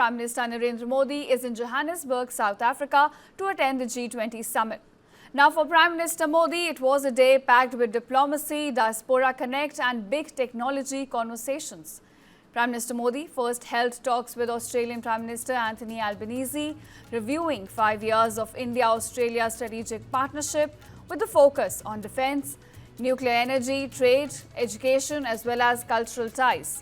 Prime Minister Narendra Modi is in Johannesburg, South Africa to attend the G20 Summit. Now for Prime Minister Modi, it was a day packed with diplomacy, diaspora connect and big technology conversations. Prime Minister Modi first held talks with Australian Prime Minister Anthony Albanese, reviewing 5 years of India-Australia strategic partnership with the focus on defence, nuclear energy, trade, education as well as cultural ties.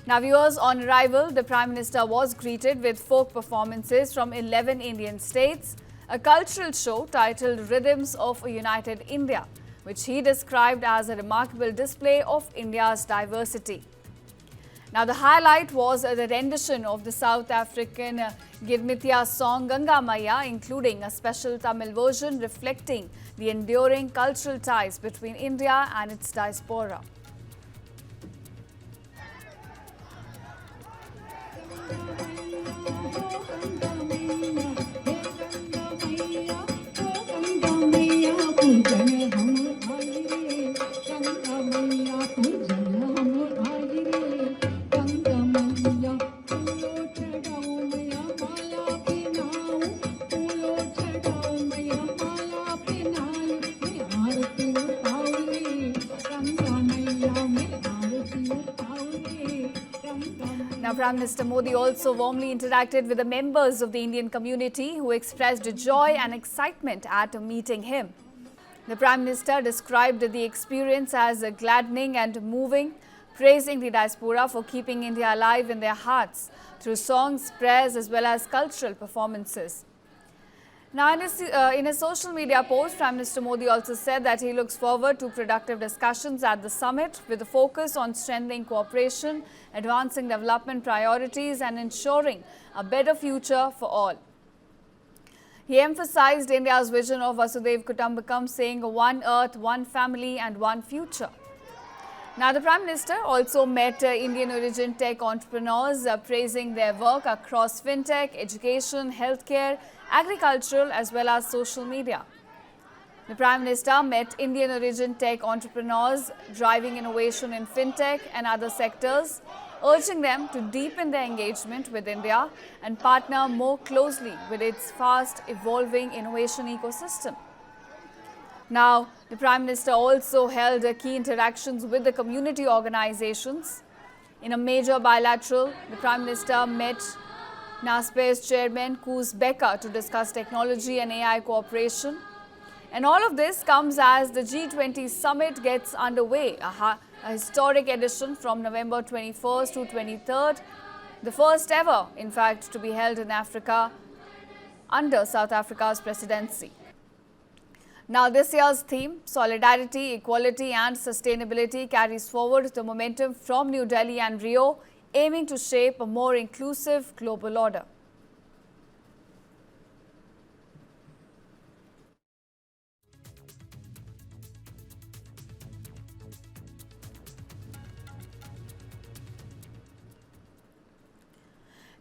Now viewers, on arrival, the Prime Minister was greeted with folk performances from 11 Indian states, a cultural show titled Rhythms of a United India, which he described as a remarkable display of India's diversity. Now the highlight was the rendition of the South African Girmitya song Ganga Maya, including a special Tamil version reflecting the enduring cultural ties between India and its diaspora. Now, Prime Minister Modi also warmly interacted with the members of the Indian community who expressed joy and excitement at meeting him. The Prime Minister described the experience as gladdening and moving, praising the diaspora for keeping India alive in their hearts through songs, prayers as well as cultural performances. Now, in a social media post, Prime Minister Modi also said that he looks forward to productive discussions at the summit with a focus on strengthening cooperation, advancing development priorities and ensuring a better future for all. He emphasized India's vision of Vasudhaiva Kutumbakam, saying one earth, one family and one future. Now, the Prime Minister also met Indian origin tech entrepreneurs, praising their work across fintech, education, healthcare, agricultural as well as social media. The Prime Minister met Indian origin tech entrepreneurs driving innovation in fintech and other sectors, urging them to deepen their engagement with India and partner more closely with its fast evolving innovation ecosystem. Now, the Prime Minister also held key interactions with the community organizations. In a major bilateral, the Prime Minister met Naspers Chairman Koos Bekker to discuss technology and AI cooperation. And all of this comes as the G20 Summit gets underway, a historic edition from November 21st to 23rd, the first ever, in fact, to be held in Africa under South Africa's presidency. Now, this year's theme, Solidarity, Equality and Sustainability, carries forward the momentum from New Delhi and Rio, aiming to shape a more inclusive global order.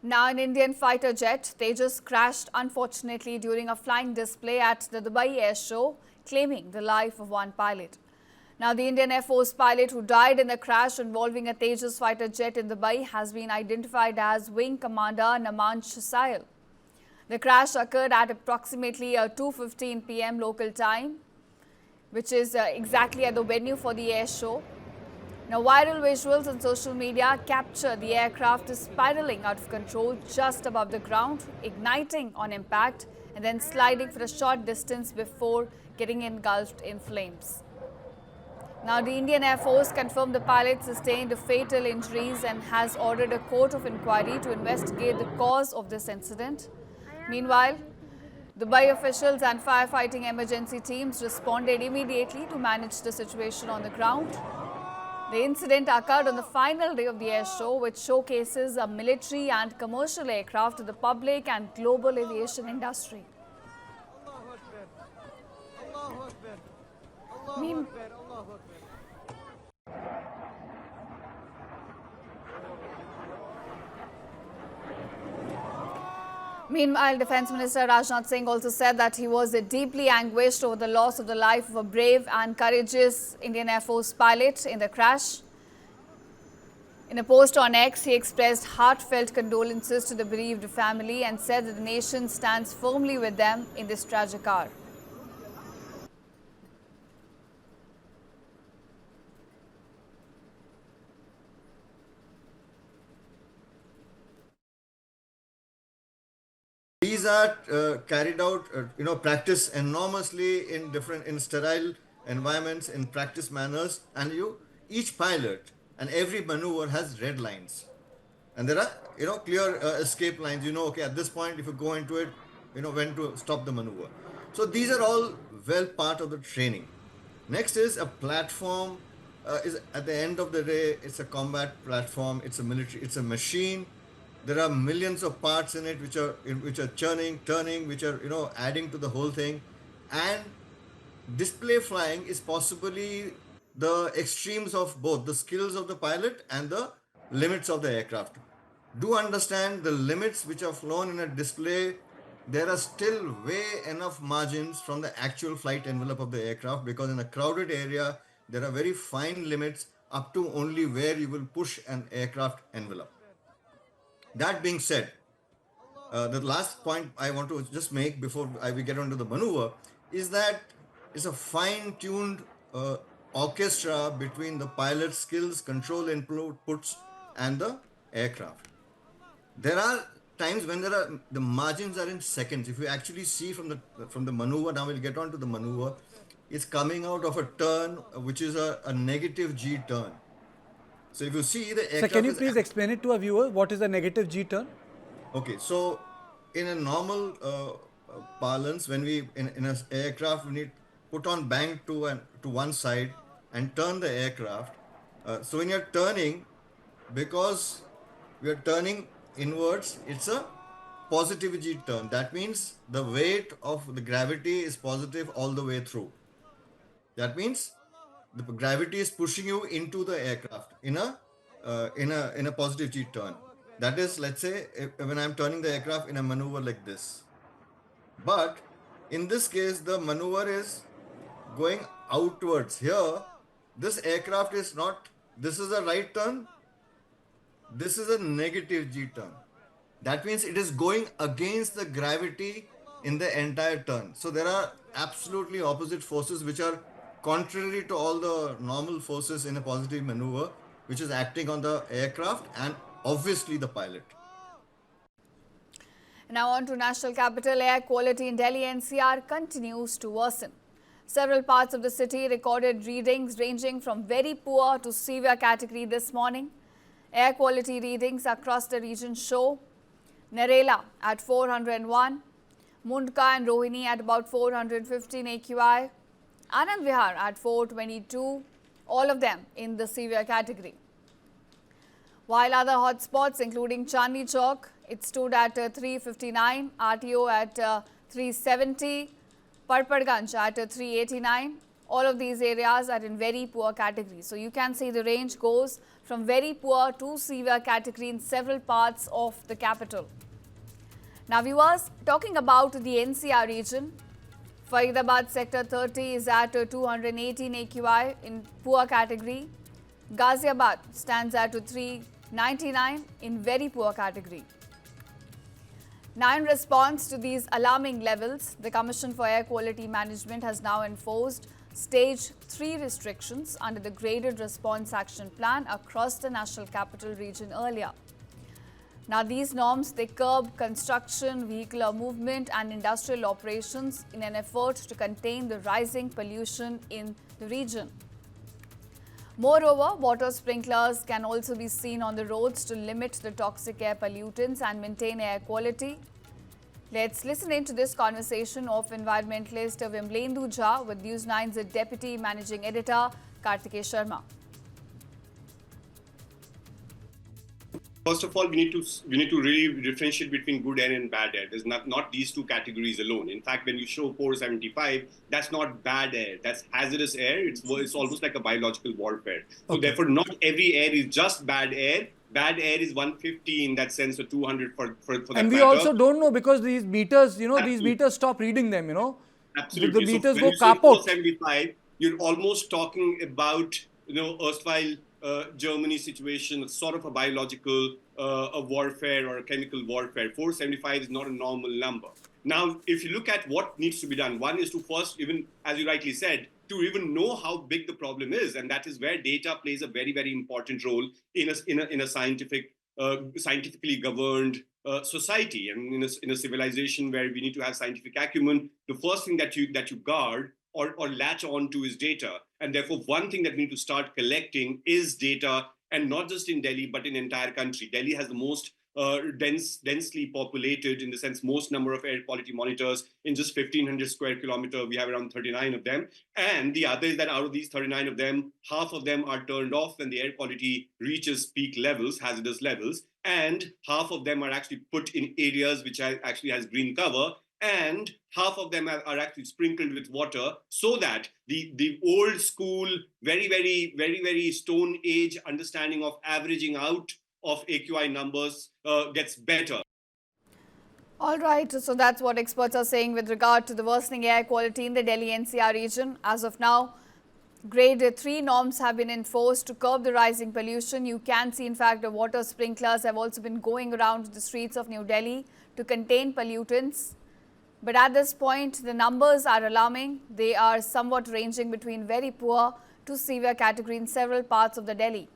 Now, an Indian fighter jet, Tejas, crashed unfortunately during a flying display at the Dubai Airshow, claiming the life of one pilot. Now, the Indian Air Force pilot who died in the crash involving a Tejas fighter jet in Dubai has been identified as Wing Commander Namansh Syal. The crash occurred at approximately 2:15 p.m. local time, which is exactly at the venue for the air show. Now, viral visuals on social media capture the aircraft spiraling out of control just above the ground, igniting on impact and then sliding for a short distance before getting engulfed in flames. Now, the Indian Air Force confirmed the pilot sustained fatal injuries and has ordered a court of inquiry to investigate the cause of this incident. Meanwhile, Dubai officials and firefighting emergency teams responded immediately to manage the situation on the ground. The incident occurred on the final day of the air show, which showcases a military and commercial aircraft to the public and global aviation industry. Meanwhile, Defence Minister Rajnath Singh also said that he was deeply anguished over the loss of the life of a brave and courageous Indian Air Force pilot in the crash. In a post on X, he expressed heartfelt condolences to the bereaved family and said that the nation stands firmly with them in this tragic hour. These are carried out, practice enormously in sterile environments, in practice manners, and each pilot and every maneuver has red lines, and there are clear escape lines. Okay, at this point, if you go into it, when to stop the maneuver. So these are all well part of the training. Next is a platform. Is at the end of the day, it's a combat platform. It's a military. It's a machine. There are millions of parts in it which are churning, turning, which are adding to the whole thing, and display flying is possibly the extremes of both the skills of the pilot and the limits of the aircraft. Do understand the limits which are flown in a display. There are still way enough margins from the actual flight envelope of the aircraft, because in a crowded area there are very fine limits up to only where you will push an aircraft envelope. That being said, the last point I want to just make before we get onto the maneuver is that it's a fine-tuned orchestra between the pilot's skills, control inputs, and the aircraft. There are times when the margins are in seconds. If you actually see from the maneuver, now we'll get on to the maneuver, it's coming out of a turn which is a negative G turn. So if you see the aircraft... So can you please explain it to a viewer? What is a negative G turn? Okay, so in a normal parlance, when we in an aircraft, we need put on bank to one side and turn the aircraft. So when you're turning, because we are turning inwards, it's a positive G turn. That means the weight of the gravity is positive all the way through. That means the gravity is pushing you into the aircraft in a positive G turn. That is, let's say, when I'm turning the aircraft in a maneuver like this. But in this case, the maneuver is going outwards. Here, this aircraft is not, this is a right turn, this is a negative G turn. That means it is going against the gravity in the entire turn. So there are absolutely opposite forces which are contrary to all the normal forces in a positive maneuver, which is acting on the aircraft and obviously the pilot. Now on to national capital. Air quality in Delhi-NCR continues to worsen. Several parts of the city recorded readings ranging from very poor to severe category this morning. Air quality readings across the region show Narela at 401, Mundka and Rohini at about 415 AQI, Anand Vihar at 422, all of them in the severe category. While other hotspots including Chandni Chowk, it stood at 359, RTO at 370, Parpadganj at 389. All of these areas are in very poor category. So you can see the range goes from very poor to severe category in several parts of the capital. Now viewers, talking about the NCR region, Faridabad sector 30 is at 218 AQI in poor category. Ghaziabad stands at 399 in very poor category. Now, in response to these alarming levels, the Commission for Air Quality Management has now enforced Stage 3 restrictions under the Graded Response Action Plan across the National Capital Region earlier. Now, these norms, they curb construction, vehicular movement and industrial operations in an effort to contain the rising pollution in the region. Moreover, water sprinklers can also be seen on the roads to limit the toxic air pollutants and maintain air quality. Let's listen into this conversation of environmentalist Vimlendu Jha with News9's Deputy Managing Editor Kartikeya Sharma. First of all, we need to really differentiate between good air and bad air. There's not these two categories alone. In fact, when you show 475, that's not bad air. That's hazardous air. It's almost like a biological warfare. So therefore, not every air is just bad air. Bad air is 150 in that sense, or 200 for that And we also don't know, because these meters, these meters stop reading them, Absolutely. The meters so go when you say kaput. 475, you're almost talking about, erstwhile Germany situation, sort of a biological a warfare or a chemical warfare. 475 is not a normal number. Now, if you look at what needs to be done, one is to first, even as you rightly said, to even know how big the problem is, and that is where data plays a very, very important role in a scientifically governed society, and in a civilization where we need to have scientific acumen. The first thing that you guard or latch on to is data, and therefore one thing that we need to start collecting is data, and not just in Delhi but in entire country. Delhi has the most densely populated, in the sense most number of air quality monitors. In just 1,500 square kilometer, we have around 39 of them. And the other is that out of these 39 of them, half of them are turned off when the air quality reaches peak levels, hazardous levels, and half of them are actually put in areas which actually has green cover, and half of them are actually sprinkled with water, so that the old school, very, very, very, very stone age understanding of averaging out of AQI numbers gets better. All right, so that's what experts are saying with regard to the worsening air quality in the Delhi-NCR region. As of now, Grade 3 norms have been enforced to curb the rising pollution. You can see, in fact, the water sprinklers have also been going around the streets of New Delhi to contain pollutants. But at this point, the numbers are alarming. They are somewhat ranging between very poor to severe category in several parts of the Delhi.